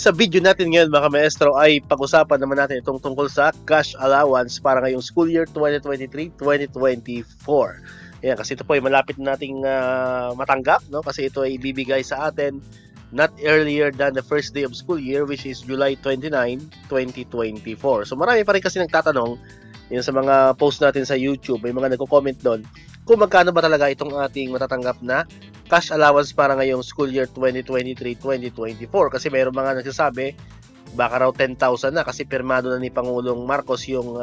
sa video natin ngayon mga maestro ay pag-usapan naman natin itong tungkol sa cash allowance para ngayong school year 2023-2024. Ayan, kasi ito po ay malapit nating matanggap, no? Kasi ito ay ibibigay sa atin not earlier than the first day of school year, which is July 29, 2024. So marami pa rin kasi nagtatanong yun sa mga post natin sa YouTube, may mga nagko-comment doon kung magkano ba talaga itong ating matatanggap na cash allowance para ngayong school year 2023-2024. Kasi mayroong mga nagsasabi baka raw 10,000 na kasi pirmado na ni Pangulong Marcos yung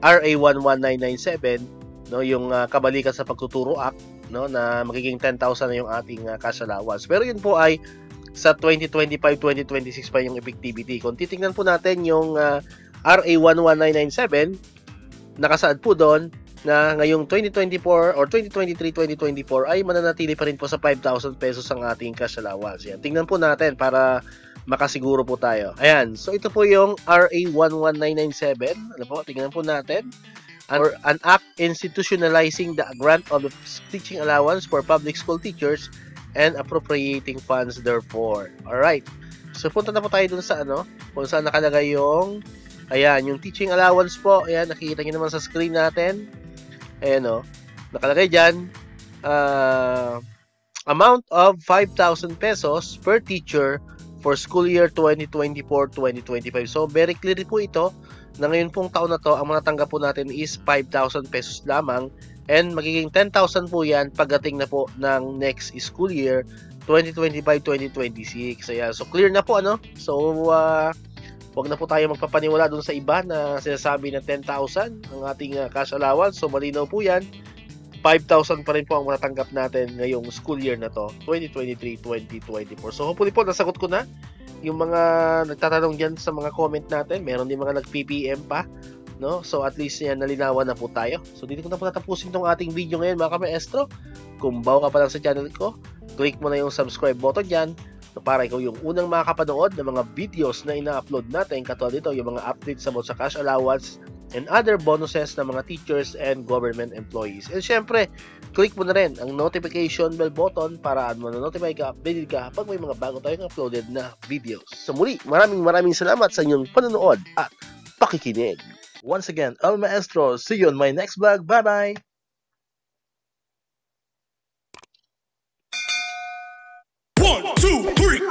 RA 11997, no, yung kabalikan sa pagtuturo act, no, na magiging 10,000 na yung ating cash allowance. Pero yun po ay sa 2025-2026 pa yung effectivity. Kung titingnan po natin yung RA 11997, nakasaad po doon na ngayong 2024 or 2023-2024 ay mananatili pa rin po sa 5,000 pesos ang ating cash allowance. Yan. Tingnan po natin para makasiguro po tayo. Ayan. So ito po yung RA 11997. Ano po? Tingnan po natin. Or an act institutionalizing the grant of the teaching allowance for public school teachers and appropriating funds therefore. Alright. So punta na po tayo dun sa kung saan nakalagay yung yung teaching allowance po. Ayan, nakikita nyo naman sa screen natin. Ayan nakalagay dyan, amount of 5,000 pesos per teacher for school year 2024-2025. So, very clear po ito na ngayon pong taon na to, ang matatanggap po natin is 5,000 pesos lamang and magiging 10,000 po yan pagdating na po ng next school year 2025-2026. Ayan, so clear na po So, wag na po tayo magpapaniwala dun sa iba na sinasabi na 10,000 ang ating cash allowance. So malinaw po yan. 5,000 pa rin po ang matatanggap natin ngayong school year na to, 2023-2024. So hopefully po nasagot ko na yung mga nagtatanong dyan sa mga comment natin. Meron din mga nag-PPM pa, no? So at least yan, nalinawan na po tayo. So dito ko na po natapusin tong ating video ngayon mga ka-maestro. Kung bago ka pa lang sa channel ko, click mo na yung subscribe button dyan para ikaw yung unang makakapanood ng mga videos na ina-upload natin, katulad dito yung mga updates about sa cash allowance and other bonuses ng mga teachers and government employees. And syempre, click mo na rin ang notification bell button para ma-notify ka, updated ka pag may mga bago tayong uploaded na videos. So muli, maraming salamat sa inyong panonood at pakikinig. Once again, El Maestro, see you on my next vlog. Bye-bye! 1, 2, 3